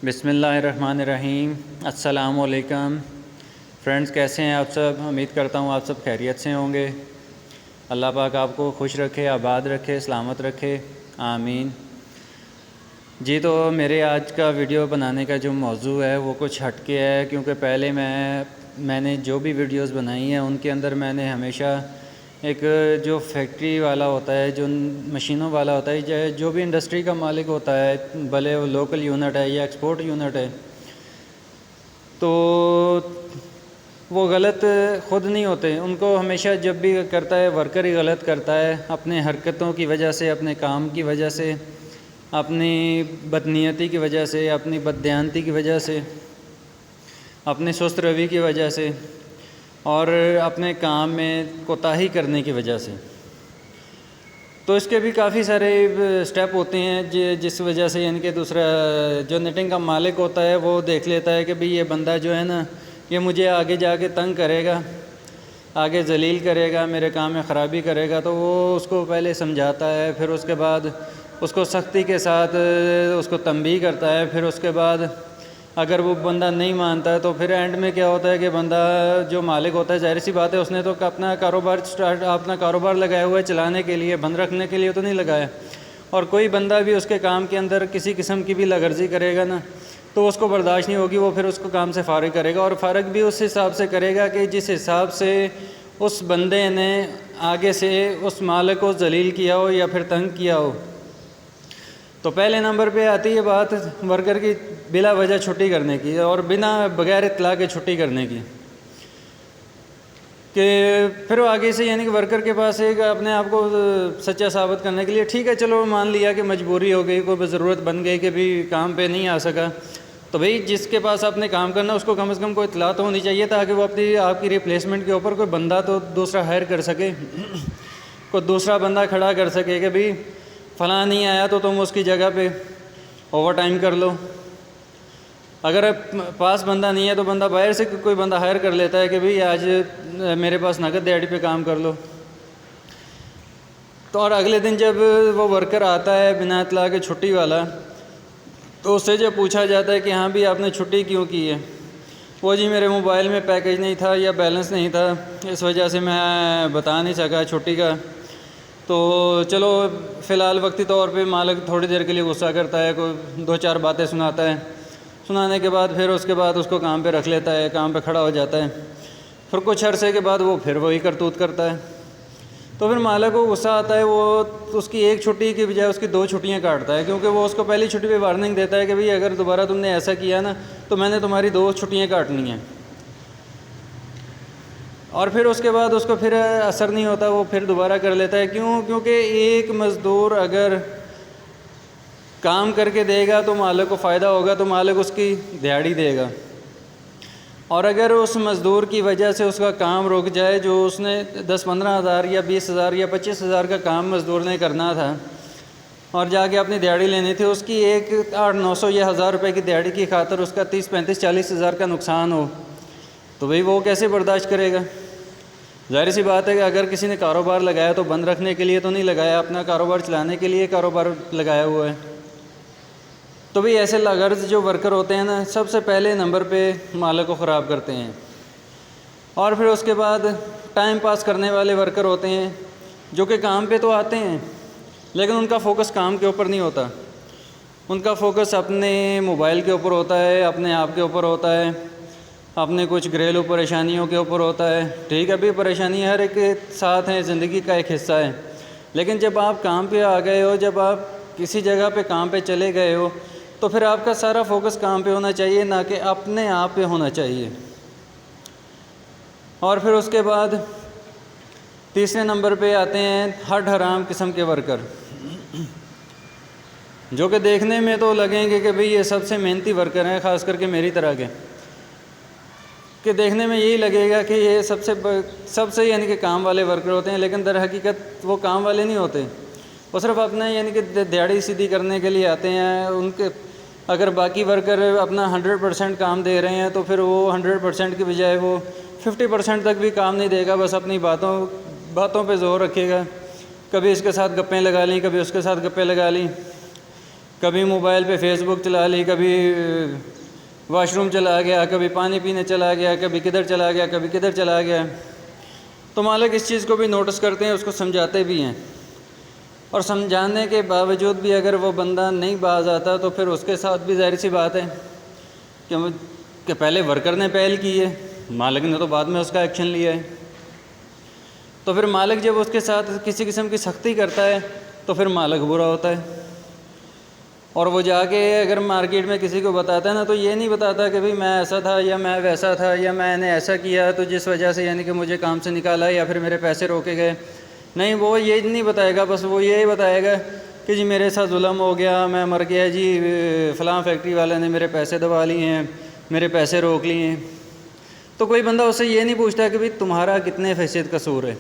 بسم اللہ الرحمن الرحیم۔ السلام علیکم فرینڈز، کیسے ہیں آپ سب؟ امید کرتا ہوں آپ سب خیریت سے ہوں گے۔ اللہ پاک آپ کو خوش رکھے، آباد رکھے، سلامت رکھے، آمین۔ جی، تو میرے آج کا ویڈیو بنانے کا جو موضوع ہے وہ کچھ ہٹ کے ہے، کیونکہ پہلے میں نے جو بھی ویڈیوز بنائی ہیں ان کے اندر میں نے ہمیشہ ایک جو فیکٹری والا ہوتا ہے، جو مشینوں والا ہوتا ہے، جو بھی انڈسٹری کا مالک ہوتا ہے، بھلے وہ لوکل یونٹ ہے یا ایکسپورٹ یونٹ ہے، تو وہ غلط خود نہیں ہوتے۔ ان کو ہمیشہ جب بھی کرتا ہے ورکر ہی غلط کرتا ہے، اپنے حرکتوں کی وجہ سے، اپنے کام کی وجہ سے، اپنی بدنیتی کی وجہ سے، اپنی بددیانتی کی وجہ سے، اپنی سست روی کی وجہ سے، اور اپنے کام میں کوتاہی کرنے کی وجہ سے۔ تو اس کے بھی کافی سارے سٹیپ ہوتے ہیں جس وجہ سے یعنی کہ دوسرا جو نیٹنگ کا مالک ہوتا ہے وہ دیکھ لیتا ہے کہ بھئی یہ بندہ جو ہے نا، یہ مجھے آگے جا کے تنگ کرے گا، آگے ذلیل کرے گا، میرے کام میں خرابی کرے گا، تو وہ اس کو پہلے سمجھاتا ہے، پھر اس کے بعد اس کو سختی کے ساتھ اس کو تنبیہ کرتا ہے۔ پھر اس کے بعد اگر وہ بندہ نہیں مانتا ہے تو پھر اینڈ میں کیا ہوتا ہے کہ بندہ جو مالک ہوتا ہے، ظاہر سی بات ہے اس نے تو اپنا کاروبار لگایا ہوا ہے چلانے کے لیے، بند رکھنے کے لیے تو نہیں لگایا۔ اور کوئی بندہ بھی اس کے کام کے اندر کسی قسم کی بھی لغرضی کرے گا نا، تو اس کو برداشت نہیں ہوگی، وہ پھر اس کو کام سے فارغ کرے گا، اور فارغ بھی اس حساب سے کرے گا کہ جس حساب سے اس بندے نے آگے سے اس مالک کو ذلیل کیا ہو یا پھر تنگ کیا ہو۔ تو پہلے نمبر پہ آتی ہے بات ورکر کی بلا وجہ چھٹی کرنے کی، اور بغیر اطلاع کے چھٹی کرنے کی، کہ پھر وہ آگے سے یعنی کہ ورکر کے پاس ایک اپنے آپ کو سچا ثابت کرنے کے لیے، ٹھیک ہے چلو مان لیا کہ مجبوری ہو گئی، کوئی ضرورت بن گئی کہ بھی کام پہ نہیں آ سکا، تو بھئی جس کے پاس آپ نے کام کرنا اس کو کم از کم کوئی اطلاع تو ہونی چاہیے، تاکہ وہ آپ کی ریپلیسمنٹ کے اوپر کوئی بندہ تو دوسرا ہائر کر سکے، کوئی دوسرا بندہ کھڑا کر سکے کہ بھئی فلاں نہیں آیا تو تم اس کی جگہ پہ اوور ٹائم کر لو۔ اگر پاس بندہ نہیں ہے تو بندہ باہر سے کوئی بندہ ہائر کر لیتا ہے کہ بھئی آج میرے پاس نقد دیہڑی پہ کام کر لو۔ تو اور اگلے دن جب وہ ورکر آتا ہے بنا اطلاع کے چھٹی والا، تو اس سے جب پوچھا جاتا ہے کہ ہاں بھی آپ نے چھٹی کیوں کی ہے، وہ جی میرے موبائل میں پیکج نہیں تھا یا بیلنس نہیں تھا، اس وجہ سے میں بتا نہیں سکا چھٹی کا۔ تو چلو فی الحال وقتی طور پہ مالک تھوڑی دیر کے لیے غصہ کرتا ہے، کوئی دو چار باتیں سناتا ہے، سنانے کے بعد پھر اس کے بعد اس کو کام پہ رکھ لیتا ہے، کام پہ کھڑا ہو جاتا ہے، پھر کچھ عرصے کے بعد وہ پھر وہی کرتوت کرتا ہے۔ تو پھر مالک کو غصہ آتا ہے، وہ اس کی ایک چھٹی کی بجائے اس کی دو چھٹیاں کاٹتا ہے، کیونکہ وہ اس کو پہلی چھٹی پہ وارننگ دیتا ہے کہ بھئی اگر دوبارہ تم نے ایسا کیا نا تو میں نے تمہاری دو چھٹیاں کاٹنی ہیں۔ اور پھر اس کے بعد اس کو پھر اثر نہیں ہوتا، وہ پھر دوبارہ کر لیتا ہے۔ کیونکہ ایک مزدور اگر کام کر کے دے گا تو مالک کو فائدہ ہوگا، تو مالک اس کی دیہڑی دے گا، اور اگر اس مزدور کی وجہ سے اس کا کام رک جائے، جو اس نے 10-15 ہزار یا 20 ہزار یا 25 ہزار کا کام مزدور نے کرنا تھا اور جا کے اپنی دیہڑی لینی تھی، اس کی ایک 800-900 یا 1000 روپے کی دیہڑی کی خاطر اس کا 30-35-40 ہزار کا نقصان ہو، تو بھئی وہ کیسے برداشت کرے گا؟ ظاہر سی بات ہے کہ اگر کسی نے کاروبار لگایا تو بند رکھنے کے لیے تو نہیں لگایا، اپنا کاروبار چلانے کے لیے کاروبار لگایا ہوا ہے۔ تو بھئی ایسے لاغرض جو ورکر ہوتے ہیں نا، سب سے پہلے نمبر پہ مالک کو خراب کرتے ہیں، اور پھر اس کے بعد ٹائم پاس کرنے والے ورکر ہوتے ہیں، جو کہ کام پہ تو آتے ہیں لیکن ان کا فوکس کام کے اوپر نہیں ہوتا، ان کا فوکس اپنے موبائل کے اوپر ہوتا ہے، اپنے آپ کے اوپر ہوتا ہے، اپنے کچھ گھریلو پریشانیوں کے اوپر ہوتا ہے۔ ٹھیک ہے بھی پریشانیاں ہر ایک کے ساتھ ہیں، زندگی کا ایک حصہ ہے، لیکن جب آپ کام پہ آ گئے ہو، جب آپ کسی جگہ پہ کام پہ چلے گئے ہو، تو پھر آپ کا سارا فوکس کام پہ ہونا چاہیے، نہ کہ اپنے آپ پہ ہونا چاہیے۔ اور پھر اس کے بعد تیسرے نمبر پہ آتے ہیں ہٹ حرام قسم کے ورکر، جو کہ دیکھنے میں تو لگیں گے کہ بھئی یہ سب سے محنتی ورکر ہیں، خاص کر کے میری طرح کے، کہ دیکھنے میں یہی لگے گا کہ یہ سب سے یعنی کہ کام والے ورکر ہوتے ہیں، لیکن در حقیقت وہ کام والے نہیں ہوتے، وہ صرف اپنا یعنی کہ دیہڑی سیدھی کرنے کے لیے آتے ہیں۔ ان کے اگر باقی ورکر اپنا 100% کام دے رہے ہیں تو پھر وہ 100% کی بجائے وہ 50% تک بھی کام نہیں دے گا، بس اپنی باتوں پہ زور رکھے گا، کبھی اس کے ساتھ گپیں لگا لیں، کبھی اس کے ساتھ گپیں لگا لیں، کبھی موبائل پہ فیس بک چلا لی، کبھی واش روم چلا گیا، کبھی پانی پینے چلا گیا، کبھی کدھر چلا گیا، کبھی کدھر چلا گیا۔ تو مالک اس چیز کو بھی نوٹس کرتے ہیں، اس کو سمجھاتے بھی ہیں، اور سمجھانے کے باوجود بھی اگر وہ بندہ نہیں باز آتا تو پھر اس کے ساتھ بھی ظاہر سی بات ہے کہ پہلے ورکر نے پہل کی ہے، مالک نے تو بعد میں اس کا ایکشن لیا ہے۔ تو پھر مالک جب اس کے ساتھ کسی قسم کی سختی کرتا ہے تو پھر مالک برا ہوتا ہے، اور وہ جا کے اگر مارکیٹ میں کسی کو بتاتا ہے نا، تو یہ نہیں بتاتا کہ بھئی میں ایسا تھا یا میں ویسا تھا یا میں نے ایسا کیا تو جس وجہ سے یعنی کہ مجھے کام سے نکالا یا پھر میرے پیسے روکے گئے، نہیں، وہ یہ نہیں بتائے گا، بس وہ یہی بتائے گا کہ جی میرے ساتھ ظلم ہو گیا، میں مر گیا، جی فلاں فیکٹری والے نے میرے پیسے دبا لیے ہیں، میرے پیسے روک لیے ہیں۔ تو کوئی بندہ اس سے یہ نہیں پوچھتا کہ بھئی تمہارا کتنے فیصد قصور ہے،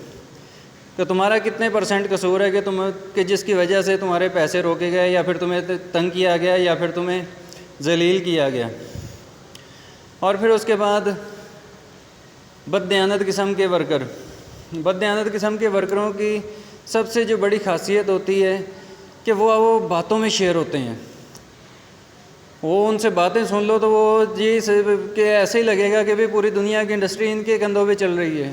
کہ تمہارا کتنے % قصور ہے کہ جس کی وجہ سے تمہارے پیسے روکے گئے یا پھر تمہیں تنگ کیا گیا یا پھر تمہیں ذلیل کیا گیا۔ اور پھر اس کے بعد بددیانت قسم کے ورکروں کی سب سے جو بڑی خاصیت ہوتی ہے کہ وہ باتوں میں شیئر ہوتے ہیں، وہ ان سے باتیں سن لو تو وہ جی کہ ایسے ہی لگے گا کہ بھی پوری دنیا کی انڈسٹری ان کے کندھوں پہ چل رہی ہے،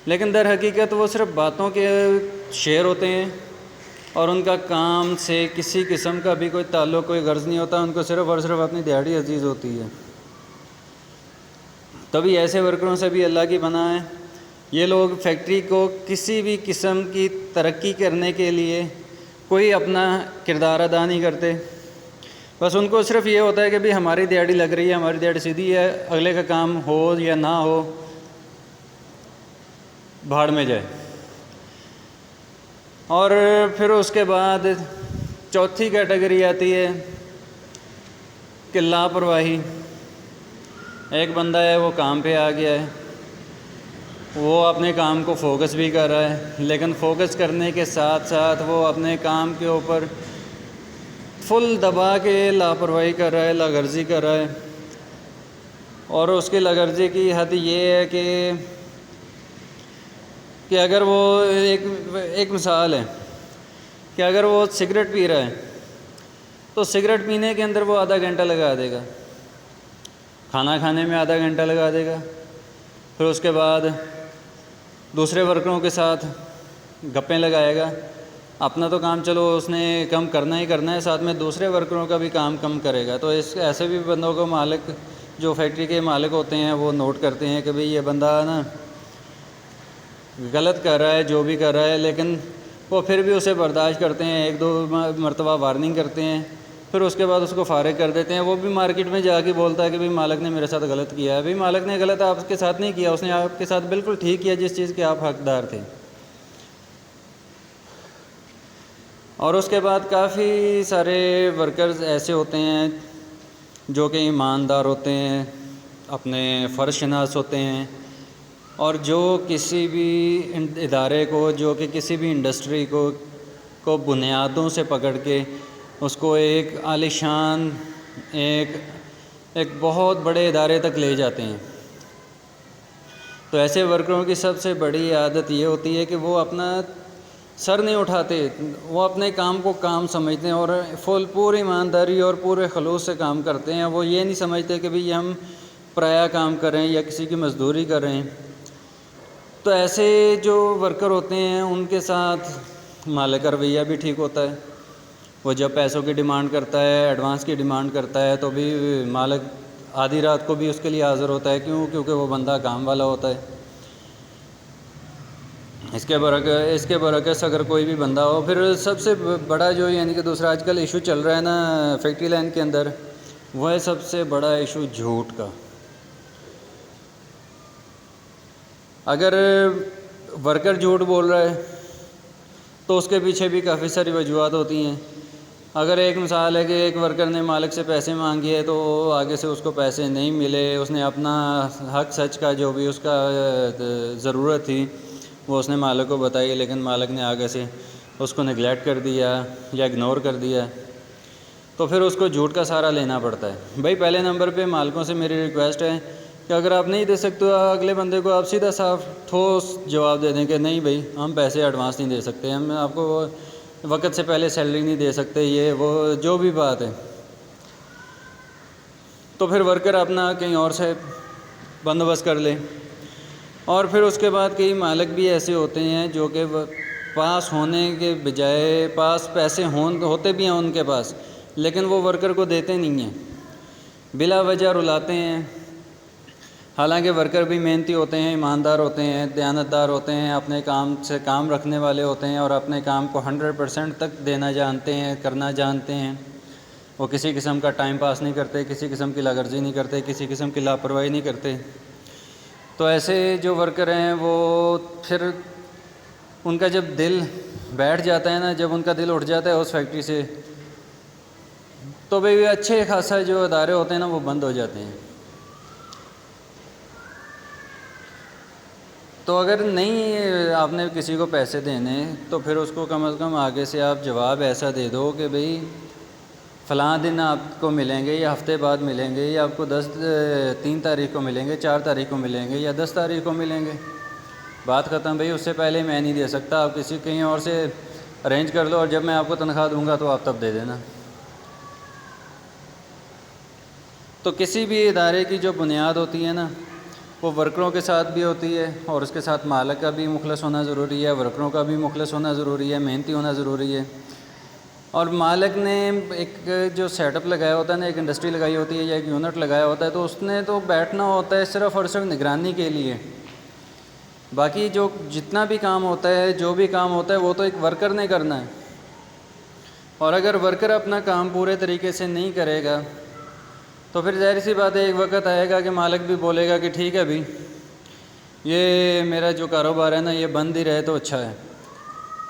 لیکن در حقیقت وہ صرف باتوں کے شیئر ہوتے ہیں، اور ان کا کام سے کسی قسم کا بھی کوئی تعلق، کوئی غرض نہیں ہوتا، ان کو صرف اور صرف اپنی دیہڑی عزیز ہوتی ہے۔ تبھی ایسے ورکروں سے بھی اللہ کی پناہ ہے۔ یہ لوگ فیکٹری کو کسی بھی قسم کی ترقی کرنے کے لیے کوئی اپنا کردار ادا نہیں کرتے، بس ان کو صرف یہ ہوتا ہے کہ بھی ہماری دیہڑی لگ رہی ہے، ہماری دیہڑی سیدھی ہے، اگلے کا کام ہو یا نہ ہو بھاڑ میں جائے۔ اور پھر اس کے بعد چوتھی کیٹیگری آتی ہے کہ لاپرواہی۔ ایک بندہ ہے، وہ کام پہ آ گیا ہے، وہ اپنے کام کو فوکس بھی کر رہا ہے، لیکن فوکس کرنے کے ساتھ ساتھ وہ اپنے کام کے اوپر فل دبا کے لاپرواہی کر رہا ہے، لاغرضی کر رہا ہے، اور اس کی لاغرضی کی حد یہ ہے کہ اگر وہ ایک مثال ہے کہ اگر وہ سگریٹ پی رہا ہے تو سگریٹ پینے کے اندر وہ آدھا گھنٹہ لگا دے گا، کھانا کھانے میں آدھا گھنٹہ لگا دے گا، پھر اس کے بعد دوسرے ورکروں کے ساتھ گپیں لگائے گا۔ اپنا تو کام چلو اس نے کم کرنا ہی کرنا ہے، ساتھ میں دوسرے ورکروں کا بھی کام کم کرے گا۔ تو ایسے بھی بندوں کو مالک، جو فیکٹری کے مالک ہوتے ہیں، وہ نوٹ کرتے ہیں کہ بھئی یہ بندہ نا غلط کر رہا ہے، جو بھی کر رہا ہے، لیکن وہ پھر بھی اسے برداشت کرتے ہیں، 1-2 مرتبہ وارننگ کرتے ہیں، پھر اس کے بعد اس کو فارغ کر دیتے ہیں۔ وہ بھی مارکیٹ میں جا کے بولتا ہے کہ بھئی مالک نے میرے ساتھ غلط کیا ہے۔ بھئی مالک نے غلط آپ کے ساتھ نہیں کیا، اس نے آپ کے ساتھ بالکل ٹھیک کیا جس چیز کے آپ حقدار تھے۔ اور اس کے بعد کافی سارے ورکرز ایسے ہوتے ہیں جو کہ ایماندار ہوتے ہیں، اپنے فرض شناس ہوتے ہیں، اور جو کسی بھی ادارے کو، جو کہ کسی بھی انڈسٹری کو بنیادوں سے پکڑ کے اس کو ایک عالی شان، ایک بہت بڑے ادارے تک لے جاتے ہیں۔ تو ایسے ورکروں کی سب سے بڑی عادت یہ ہوتی ہے کہ وہ اپنا سر نہیں اٹھاتے، وہ اپنے کام کو کام سمجھتے ہیں اور پوری ایمانداری اور پورے خلوص سے کام کرتے ہیں۔ وہ یہ نہیں سمجھتے کہ بھئی ہم پرایا کام کر رہے ہیں یا کسی کی مزدوری کر رہے ہیں۔ تو ایسے جو ورکر ہوتے ہیں ان کے ساتھ مالک کا رویہ بھی ٹھیک ہوتا ہے۔ وہ جب پیسوں کی ڈیمانڈ کرتا ہے، ایڈوانس کی ڈیمانڈ کرتا ہے، تو بھی مالک آدھی رات کو بھی اس کے لیے حاضر ہوتا ہے۔ کیونکہ وہ بندہ کام والا ہوتا ہے۔ اس کے برعکس اگر کوئی بھی بندہ ہو، پھر سب سے بڑا جو یعنی کہ دوسرا آج کل ایشو چل رہا ہے نا فیکٹری لائن کے اندر، وہ ہے سب سے بڑا ایشو جھوٹ کا۔ اگر ورکر جھوٹ بول رہا ہے تو اس کے پیچھے بھی کافی ساری وجوہات ہوتی ہیں۔ اگر ایک مثال ہے کہ ایک ورکر نے مالک سے پیسے مانگے تو آگے سے اس کو پیسے نہیں ملے، اس نے اپنا حق سچ کا جو بھی اس کا ضرورت تھی وہ اس نے مالک کو بتائی، لیکن مالک نے آگے سے اس کو نگلیکٹ کر دیا یا اگنور کر دیا، تو پھر اس کو جھوٹ کا سہارا لینا پڑتا ہے۔ بھائی پہلے نمبر پہ مالکوں سے میری ریکویسٹ ہے کہ اگر آپ نہیں دے سکتے تو اگلے بندے کو آپ سیدھا صاف ٹھوس جواب دے دیں کہ نہیں بھائی ہم پیسے ایڈوانس نہیں دے سکتے، ہم آپ کو وقت سے پہلے سیلری نہیں دے سکتے، یہ وہ جو بھی بات ہے، تو پھر ورکر اپنا کہیں اور سے بندوبست کر لے۔ اور پھر اس کے بعد کئی مالک بھی ایسے ہوتے ہیں جو کہ پاس ہونے کے بجائے پاس پیسے ہوتے بھی ہیں ان کے پاس، لیکن وہ ورکر کو دیتے نہیں ہیں، بلا وجہ رلاتے ہیں۔ حالانکہ ورکر بھی محنتی ہوتے ہیں، ایماندار ہوتے ہیں، دیانتدار ہوتے ہیں، اپنے کام سے کام رکھنے والے ہوتے ہیں اور اپنے کام کو 100% تک دینا جانتے ہیں، کرنا جانتے ہیں۔ وہ کسی قسم کا ٹائم پاس نہیں کرتے، کسی قسم کی لاغرضی نہیں کرتے، کسی قسم کی لاپرواہی نہیں کرتے۔ تو ایسے جو ورکر ہیں وہ پھر ان کا جب دل بیٹھ جاتا ہے نا، جب ان کا دل اٹھ جاتا ہے اس فیکٹری سے، تو بھئی اچھے خاصا جو ادارے ہوتے ہیں نا وہ بند ہو جاتے ہیں۔ تو اگر نہیں آپ نے کسی کو پیسے دینے تو پھر اس کو کم از کم آگے سے آپ جواب ایسا دے دو کہ بھئی فلاں دن آپ کو ملیں گے یا ہفتے بعد ملیں گے، یا آپ کو 3 تاریخ کو ملیں گے، 4 تاریخ کو ملیں گے یا 10 تاریخ کو ملیں گے، بات ختم۔ بھئی اس سے پہلے میں نہیں دے سکتا، آپ کسی کہیں اور سے ارینج کر لو اور جب میں آپ کو تنخواہ دوں گا تو آپ تب دے دینا۔ تو کسی بھی ادارے کی جو بنیاد ہوتی ہے نا وہ ورکروں کے ساتھ بھی ہوتی ہے، اور اس کے ساتھ مالک کا بھی مخلص ہونا ضروری ہے، ورکروں کا بھی مخلص ہونا ضروری ہے، محنتی ہونا ضروری ہے۔ اور مالک نے ایک جو سیٹ اپ لگایا ہوتا ہے نا، ایک انڈسٹری لگائی ہوتی ہے یا ایک یونٹ لگایا ہوتا ہے، تو اس نے تو بیٹھنا ہوتا ہے صرف اور صرف نگرانی کے لیے۔ باقی جو جتنا بھی کام ہوتا ہے، جو بھی کام ہوتا ہے، وہ تو ایک ورکر نے کرنا ہے۔ اور اگر ورکر اپنا کام پورے طریقے سے نہیں کرے گا تو پھر ظاہر سی بات ہے ایک وقت آئے گا کہ مالک بھی بولے گا کہ ٹھیک ہے بھی یہ میرا جو کاروبار ہے نا یہ بند ہی رہے تو اچھا ہے۔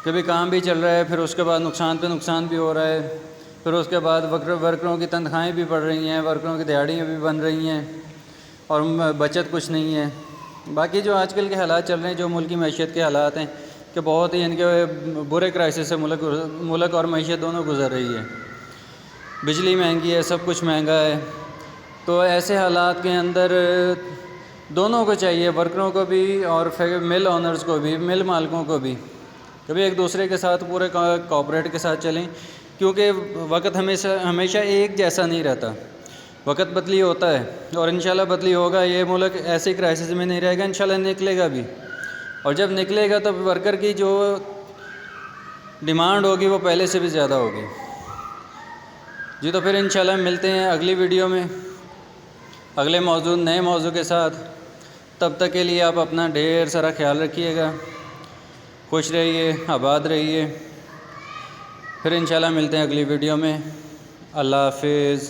کبھی کام بھی چل رہا ہے، پھر اس کے بعد نقصان پہ نقصان بھی ہو رہا ہے، پھر اس کے بعد ورکروں کی تنخواہیں بھی بڑھ رہی ہیں، ورکروں کی دیہڑیاں بھی بن رہی ہیں اور بچت کچھ نہیں ہے۔ باقی جو آج کل کے حالات چل رہے ہیں، جو ملکی معیشت کے حالات ہیں کہ بہت ہی ان کے برے کرائسس سے ملک اور معیشت دونوں گزر رہی ہے۔ بجلی مہنگی ہے، سب کچھ مہنگا ہے۔ تو ایسے حالات کے اندر دونوں کو چاہیے، ورکروں کو بھی اور مل آنرز کو بھی، مل مالکوں کو بھی، کبھی ایک دوسرے کے ساتھ پورے کوآپریٹ کے ساتھ چلیں، کیونکہ وقت ہمیشہ ایک جیسا نہیں رہتا، وقت بدلی ہوتا ہے اور انشاءاللہ بدلی ہوگا۔ یہ ملک ایسے کرائسس میں نہیں رہے گا، انشاءاللہ نکلے گا بھی، اور جب نکلے گا تب ورکر کی جو ڈیمانڈ ہوگی وہ پہلے سے بھی زیادہ ہوگی۔ جی تو پھر انشاءاللہ ملتے ہیں اگلی ویڈیو میں اگلے نئے موضوع کے ساتھ۔ تب تک کے لیے آپ اپنا ڈھیر سارا خیال رکھیے گا، خوش رہیے، آباد رہیے۔ پھر انشاءاللہ ملتے ہیں اگلی ویڈیو میں۔ اللہ حافظ۔